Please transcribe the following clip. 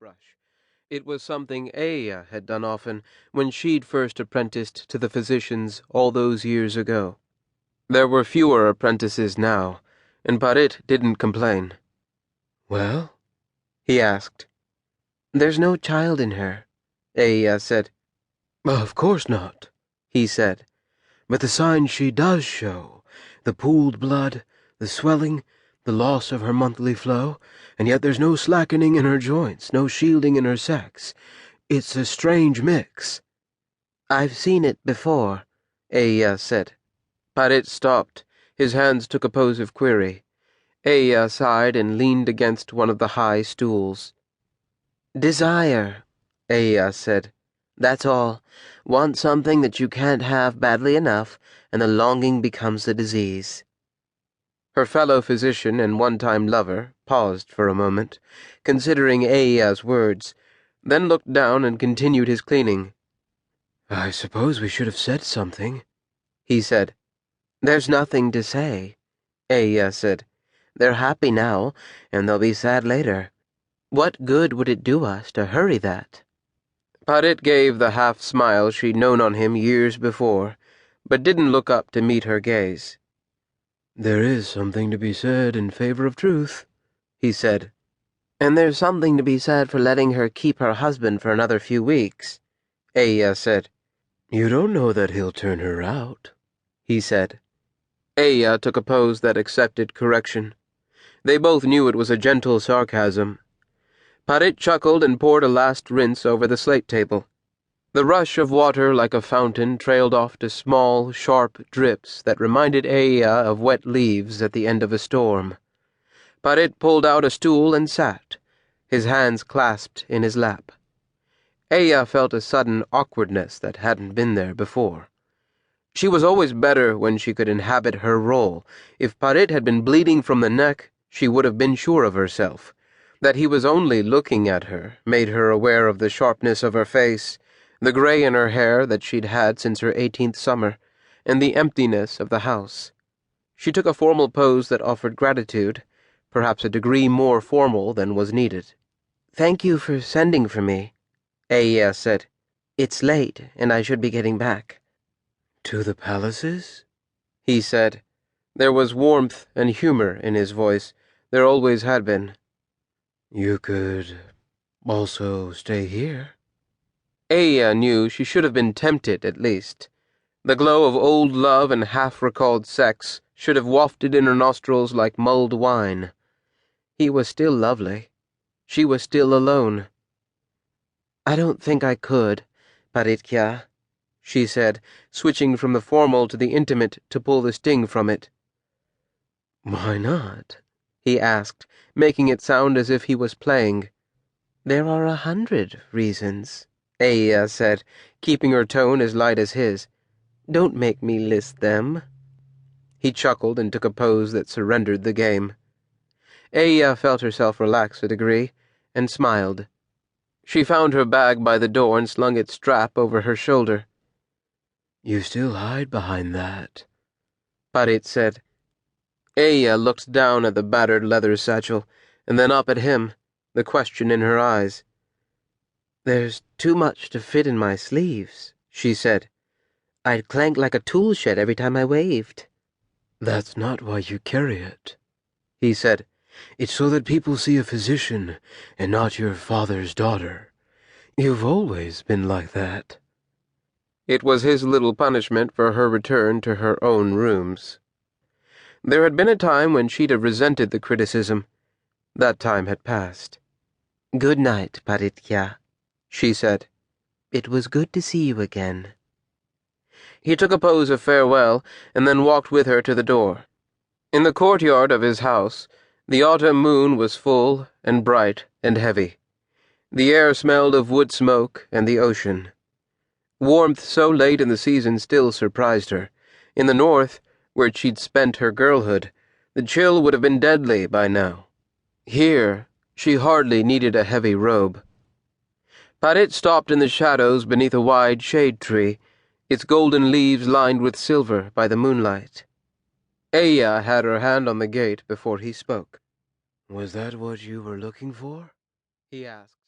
toothbrush. It was something Eiah had done often when she'd first apprenticed to the physicians all those years ago. There were fewer apprentices now, and Parit didn't complain. "Well?" he asked. "There's no child in her," Eiah said. "Of course not," he said. "But the signs she does show, the pooled blood, the swelling, the loss of her monthly flow, and yet there's no slackening in her joints, no shielding in her sex. It's a strange mix." "I've seen it before," Eiah said. Parit stopped. His hands took a pose of query. Eiah sighed and leaned against one of the high stools. "Desire," Eiah said. "That's all. Want something that you can't have badly enough, and the longing becomes the disease." Her fellow physician and one-time lover paused for a moment, considering Eiah's words, then looked down and continued his cleaning. "I suppose we should have said something," he said. "There's nothing to say," Eiah said. "They're happy now, and they'll be sad later. What good would it do us to hurry that?" Parit gave the half-smile she'd known on him years before, but didn't look up to meet her gaze. "There is something to be said in favor of truth," he said. "And there's something to be said for letting her keep her husband for another few weeks," Eiah said. "You don't know that he'll turn her out," he said. Eiah took a pose that accepted correction. They both knew it was a gentle sarcasm. Parit chuckled and poured a last rinse over the slate table. The rush of water like a fountain trailed off to small, sharp drips that reminded Eiah of wet leaves at the end of a storm. Parit pulled out a stool and sat, his hands clasped in his lap. Eiah felt a sudden awkwardness that hadn't been there before. She was always better when she could inhabit her role. If Parit had been bleeding from the neck, she would have been sure of herself. That he was only looking at her made her aware of the sharpness of her face, the gray in her hair that she'd had since her 18th summer, and the emptiness of the house. She took a formal pose that offered gratitude, perhaps a degree more formal than was needed. "Thank you for sending for me," Eiah said. "It's late, and I should be getting back." "To the palaces?" he said. There was warmth and humor in his voice. There always had been. "You could also stay here." Eiah knew she should have been tempted, at least. The glow of old love and half-recalled sex should have wafted in her nostrils like mulled wine. He was still lovely. She was still alone. "I don't think I could, Parit, she said, switching from the formal to the intimate to pull the sting from it. "Why not?" he asked, making it sound as if he was playing. "There are 100 reasons," Eiah said, keeping her tone as light as his. "Don't make me list them." He chuckled and took a pose that surrendered the game. Eiah felt herself relax a degree, and smiled. She found her bag by the door and slung its strap over her shoulder. "You still hide behind that," Parit said. Eiah looked down at the battered leather satchel, and then up at him, the question in her eyes. "There's too much to fit in my sleeves," she said. "I'd clank like a tool shed every time I waved." "That's not why you carry it," he said. "It's so that people see a physician and not your father's daughter. You've always been like that." It was his little punishment for her return to her own rooms. There had been a time when she'd have resented the criticism. That time had passed. "Good night, Parit, she said. "It was good to see you again." He took a pose of farewell and then walked with her to the door. In the courtyard of his house, the autumn moon was full and bright and heavy. The air smelled of wood smoke and the ocean. Warmth so late in the season still surprised her. In the north, where she'd spent her girlhood, the chill would have been deadly by now. Here, she hardly needed a heavy robe. Parit stopped in the shadows beneath a wide shade tree, its golden leaves lined with silver by the moonlight. Eiah had her hand on the gate before he spoke. "Was that what you were looking for?" he asked.